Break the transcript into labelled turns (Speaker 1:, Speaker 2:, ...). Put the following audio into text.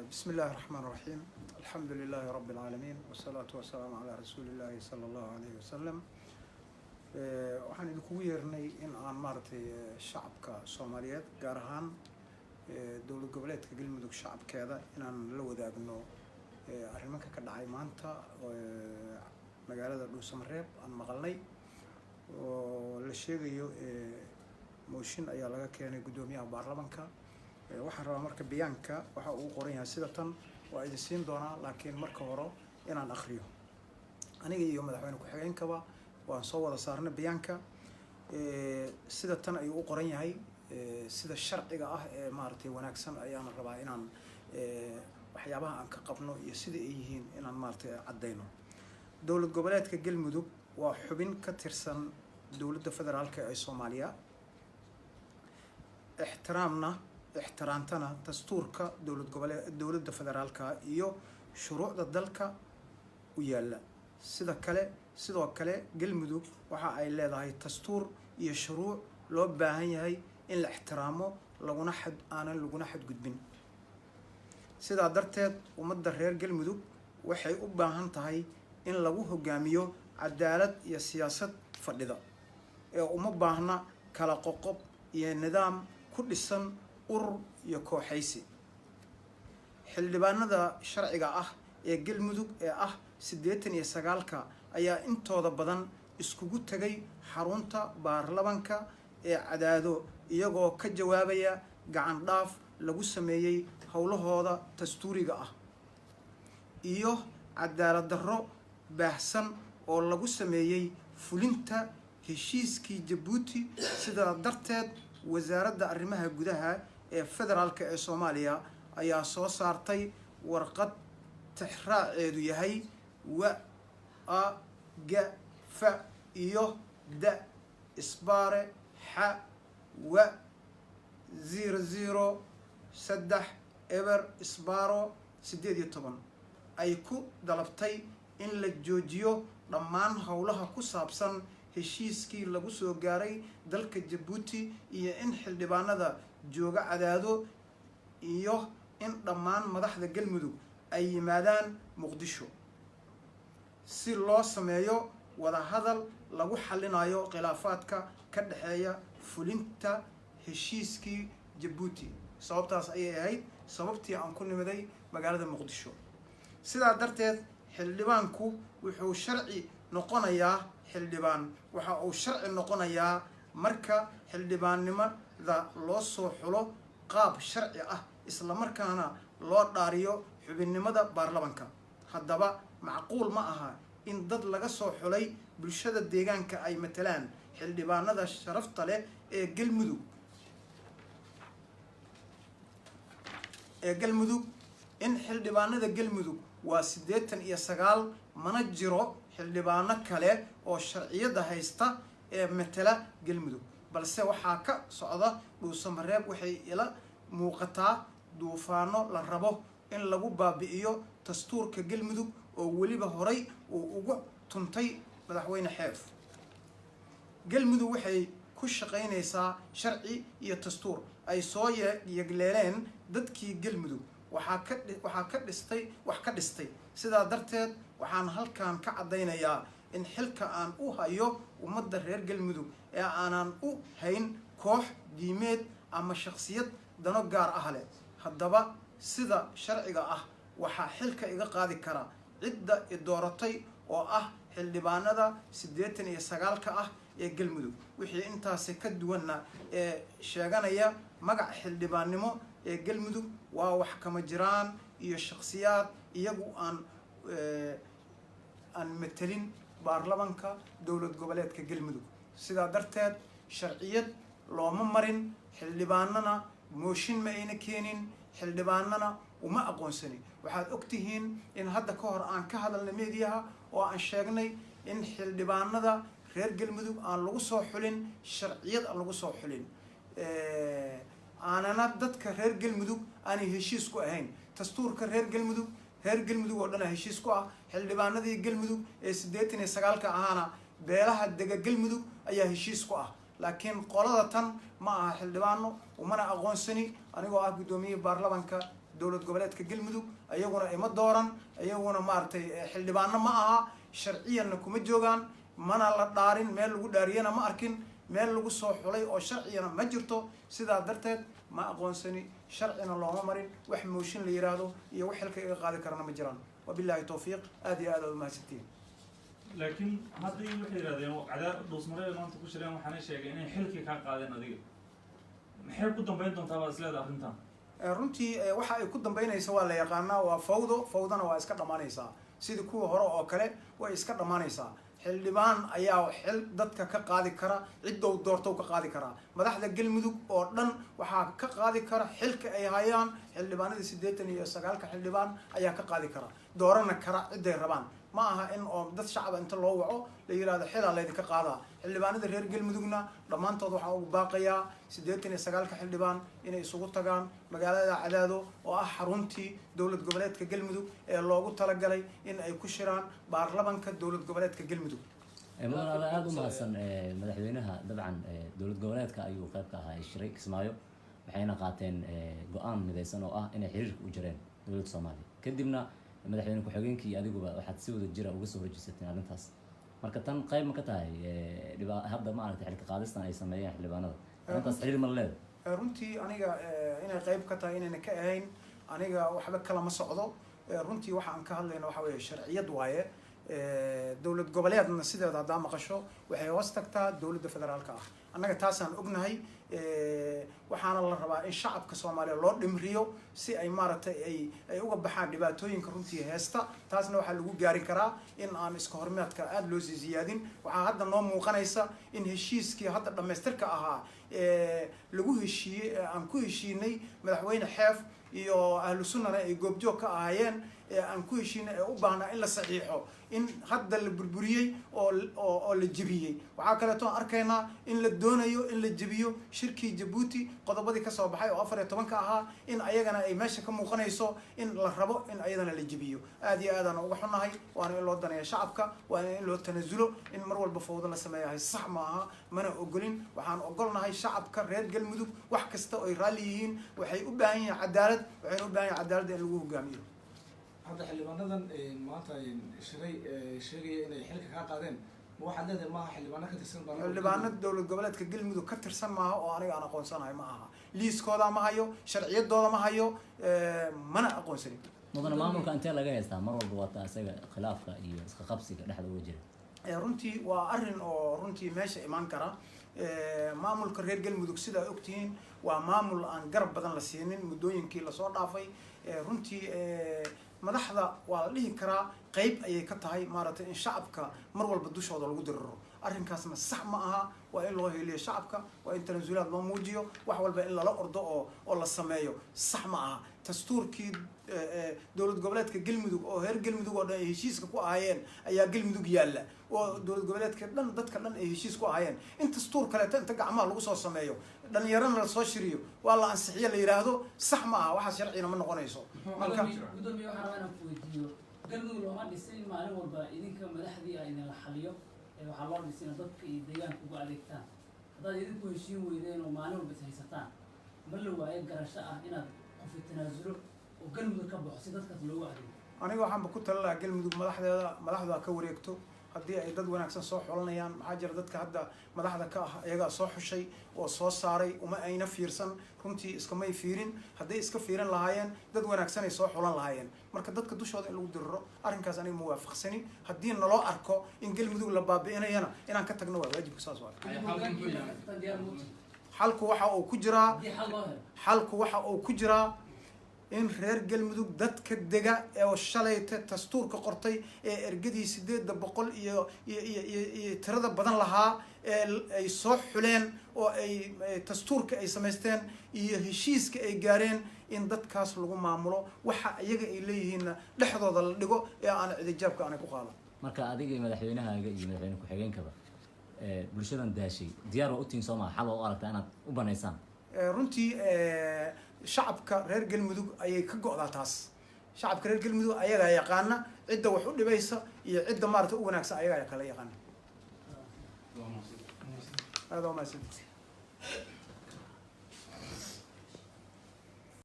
Speaker 1: بسم الله الرحمن الرحيم. الحمد لله رب العالمين والصلاة والسلام على رسول الله صلى الله عليه وسلم. waxaan idinku yeernay in aan maartay shacabka Soomaaliyeed gaar ahaan dowlad goboleedka Galmudug shacabkeeda inaan la wadaagno arrimaha ka dhacay maanta magaalada Dhuusamareeb aan maqalnay oo la sheegayo mooshin ayaa laga keenay gudoomiyaha baarlamaanka. waxaan rabaa marka bayaanka waxa uu qoran yahay sida tan waa idin siin doonaa laakiin marka hore inaan akhriyo aniga iyo madaxweyne ku xigeenkaba waan soo wada saarnay bayaanka sida tan ayuu u qoran yahay sida sharciga ah ee maartay wanaagsan ayaan rabaa inaan waxyaabaha aan ka qabno iyo sida ay yihiin inaan maartay cadeyno. dowlad goboleedka Galmudug waa xubin ka tirsan dowladda federaalka ee Soomaaliya ixtiraantana dastuurka dowladda federaalka iyo shuruucda dalka u yaala. sidoo kale Galmudug waxa ay leedahay dastuur iyo shuruuc loo baahan yahay in la ixtiraamo laguna xadgudbin. sidaa darteed ummadda reer Galmudug waxay u baahan tahay in lagu hogaamiyo cadaalad iyo siyaasad fadhida ee uma baahna kala qoqob iyo nidaam ku dhisan urur iyo kooxaysi. xildhibaanada sharciga ah ee Galmudug ee ah 89 ayaa intooda badan iskugu tagay xarunta baarlamaanka ee Cadaado iyagoo ka jawaabaya gacan dhaaf lagu sameeyay howlahooda dastuuriga ah iyo cadaalad darro baahsan oo lagu sameeyay fulinta heshiiskii Jabuuti. sidaa darteed wasaaradda arrimaha gudaha ee federaalka ee Soomaaliya ayaa soo saartay warqad tixraaceedu yahay WAGF iyo D isbaare X W003 eber isbaaro 18 ay ku dalabtay in la joojiyo dhammaan howlaha ku saabsan heshiiskii lagu soo gaaray dalka Jabuuti iyo in xildhibaanada jooga Cadaado iyo in dhammaan madaxda Galmudug ay yimaadaan Muqdisho si loo sameeyo wada hadal lagu xalinayo khilaafaadka ka dhaxeeya fulinta heshiiskii Jabuuti. sababtaas ayay ahayd sababtii aan ku nimiday magaalada Muqdisho. sidaa darteed xildhibaanku wuxuu sharci noqonayaa waxa uu sharci noqonayaa marka xildhibaannimada loo soo xulo qaab sharci ah isla markaana loo dhaariyo xubinnimada baarlamaanka. haddaba macquul ma aha in dad laga soo xulay bulshada deegaanka ay matalaan xildhibaanada sharafta leh ee Galmudug in xildhibaanada Galmudug waa 89 mana jiro xildhibaano kale oo sharciyada haysta ee matala Galmudug balse waxaa ka socda Dhuusamareeb waxay ila muuqataa duufaano la rabo in lagu baabi'iyo dastuurka Galmudug oo waliba horay uu ugu tuntay madaxweyne Xeef. Galmudug waxay ku shaqaynaysaa sharci iyo dastuur ay soo yegleeleen dadkii Galmudug wax ka dhistay. sidaa darteed waxaan halkan ka cadeynayaa in xilka aan u hayo ummadda reer Galmudug ee aanan u hayn koox diimeed ama shakhsiyad dano gaar ah leh. haddaba sida sharciga ah waxaa xilka iga qaadi kara cidda i dooratay oo ah xildhibaanada 89 ah ee Galmudug. wixii intaasi ka duwanna ee sheeganaya magac xildhibaannimo ee Galmudug waa wax kama jiraan iyo shakhsiyaad iyagu aan metelin baarlamaanka dowlad goboleedka Galmudug. sidaa darteed sharciyad looma marin xildhibaanana mooshin ma ayna keenin xildhibaanana uma aqoonsani. waxaad ogtihiin in hadda ka hor aan ka hadalnay meediyaha oo aan sheegnay in xildhibaanada reer Galmudug aan lagu soo xulin sharciyad aan lagu soo xulin aanana dadka reer Galmudug aanay heshiis ku ahayn. dastuurka reer Galmudug oo dhan heshiis ku ah xildhibaanadii Galmudug ee 89 ahaana beelaha dega Galmudug ayaa heshiis ku ah. laakiin qolada tan ma aha xildhibaano umana aqoonsani anigoo ah gudoomiyaha baarlamaanka dowlad goboleedka galmudug ayaguna ima dooran ayaguna maaragtay xildhibaano ma aha sharciyanna kuma joogaan mana la dhaarin meel lagu dhaariyana ma arkin meel lagu soo xulay oo sharciyana ma jirto sidaa darteed ma aqoonsani sharcina looma marin wax mooshin la yiraahdo iyo wax xilka iga qaadi karana ma jiraan wabillahi tawfiiq aad iyo aad mahadsantiin
Speaker 2: laakiin haddii waxay yiraahdeen cadaad dhuusmareed maanta ku shireen waxaana sheegay inay xilkii ka qaadeen adiga maxay ku dambeyn doontaa baa isleedahay arrintan
Speaker 1: runtii waxa ay ku dambeynaysa waa la yaqaanaa waa fawdana waa iska dhamaanaysaa sidii kuwa hore oo kale way iska dhamaanaysaa xildhibaan ayaa xil dadka ka qaadi kara ciddow doortow ka qaadi karaa madaxda galmudug oo dhan waxaa ka qaadi kara xilka ay hayaan xildhibaanadii 89 xildhibaan ayaa ka qaadi kara doorana kara ciday rabaan ma aha in oo dad shacab inta loo waco la yiraahdo xilaa laydinka qaadaa xildhibaanada reer galmudugna dhammaantood waxaa ugu baaqayaa 89 xildhibaan inay isugu tagaan magaalada Cadaado oo ah xaruntii dowlad goboleedka galmudug ee loogu talagalay in ay ku shiraan baarlamaanka dowlad goboleedka galmudug
Speaker 3: mudane aad u mahadsan madaxweynaha dabcan dowlad goboleedka ayuu qayb ka ahaa shiray Kismaayo waxayna qaateen go'aan midaysan oo ah inay xiriirka u jireen dowladda Soomaaliya kadibna madaxweyne ku-xigeenkii adiguba waxaad si wada jira uga soo horjeesateen arrintaas marka tan qayb ma ka tahay hadda maaragtay xilka qaadistan ay sameeyeen xildhibaanada arrintaas xiriir ma leedahay
Speaker 1: runtii aniga inay qayb ka tahay inayna ka ahayn aniga waxba kala ma socdo runtii waxa aan ka hadlayna waxa weeye sharciyad waaye dowlad goboleedna sideeda haddaa maqasho waxay hoos tagtaa dowladda federaalka ah annaga taasaan ognahay waxaana la rabaa in shacabka Soomaaliya loo dhimriyo si ay maaragtay ay uga baxaan dhibaatooyinka runtii heesta taasna waxaa lagu gaari karaa in aan iska hormaadka aad loo siyaadin waxaa hadda noo muuqanaysa in heshiiskii hadda dhamaystirka ahaa lagu heshiiyey aan ku heshiinay madaxweyne xeef iyo ahlu sunnana ay goobjoog ka ahaayeen aan ku heshiinay ee u baahnaa in la saxiixo in hadda la burburiyey oo la jebiyey waxaa kaleeto arkaynaa in la doonayo in la jebiyo shirkii Djibouti qodobadii ka soo baxay oo 14 ahaa in ayagana ay meesha ka muuqanayso in la rabo in ayadana la jebiyo aad iyo aad aan uga xunahay waana in loo daneeyo shacabka waana in loo tanaasulo in mar walba fawdo la sameeyahay sax ma aha mana ogolin waxaan ogolnahay shacabka reer galmudug wax kasta oo ay raali yihiin waxay u baahan yihiin cadaalad waxayna u baahan yihiin cadaalad in lagu hogaamiyo
Speaker 4: hadda xildhibaanadan maanta shiray sheegaya inay xilka ka qaadeen ma waxaad leedahay maaha xildhibaano ka tirsan
Speaker 1: xildhibaanada dowlad goboleedka galmudug ka tirsan maaha oo aniga aan aqoonsanahay ma aha liiskooda ma hayo sharciyadooda ma hayo mana aqoonsanin
Speaker 3: mudane maamulka intee laga haystaa mar walba waata isaga khilaafka iyo iska qabsiga dhexda uga jira
Speaker 1: runtii waa arrin oo runtii meesha imaan kara maamulka reer galmudug sidaa ogtihiin waa maamul aan garab badan la siinin muddooyinkii lasoo dhaafay runtii madaxda waa la dhihi karaa qayb ayay ka tahay maaragtay in shacabka mar walba dushooda lagu diriro arrinkaasna sax ma aha waa in loo heliyo shacabka waa in tanaasulaad loo muujiyo wax walba in lala ordo oo la sameeyo sax ma aha dastuurkii dowlad goboleedka galmudug oo heer galmudug oo dhan ay heshiiska ku ahaayeen ayaa galmudug yaalla oo dowlad goboleedka dhan dadka dhan ay heshiis ku ahaayeen in dastuur kaleeto inta gacmaha lagu soo sameeyo dhalinyarana la soo shiriyo waa la ansixiyo la yiraahdo sax ma aha waxaas sharcina ma noqonayso
Speaker 5: marka gudoomiye waxaan rabaa inaan ku weydiiyo galmudug looma dhisin maalin walba idinka madaxdii ah idin la xaliyo waxaa loo dhisina dadka iyo deegaanka ugu adeegtaan haddaad idinku heshiin weydeen oo maalin walba is haysataan ma la waayo garasho ah inaad qofi tanaasulo oo galmudug ka baxo si dadkaas loogu adeego
Speaker 1: aniga waxaanba ku tala lahaa galmudug madaxda ka wareegto haddii ay dad wanaagsan soo xulanayaan maxaa jira dadka hadda madaxda ka ah iyagaa soo xushay oo soo saaray uma ayna fiirsan runtii iskamay fiirin hadday iska fiirin lahaayeen dad wanaagsan ay soo xulan lahaayeen marka dadka dushooda in lagu diriro arrinkaas aniga ma waafaqsani haddii naloo arko in galmudug la baabi'inayana inaan ka tagno waa waajibka saas waa xalku waxa uu ku jiraa in reer galmudug dadka dega ee shalayta dastuurka qortay ee ergadii 800 iyo tirada badan lahaa ee ay soo xuleen oo ay dastuurka ay sameysteen iyo heshiiska ay gaareen in dadkaas lagu maamulo waxa iyaga ay leeyihiin dhexdooda la dhigo ee aan cidijaabka aan ku qaadan
Speaker 3: marka adiga madaxweynahaaga iyo madaxweyne ku-xigeenkaba bulshadan daashay diyaar waa u tihiin Soomaaliya xal oo aragtaa inaad u banaysaan
Speaker 1: runtii shacabka reer galmudug ayay ka go'daa taas shacabka reer galmudug ayagaa yaqaana cidda wax u dhibaysa iyo cidda maaragtay u wanaagsan ayagaa kala yaqaana. هذا ما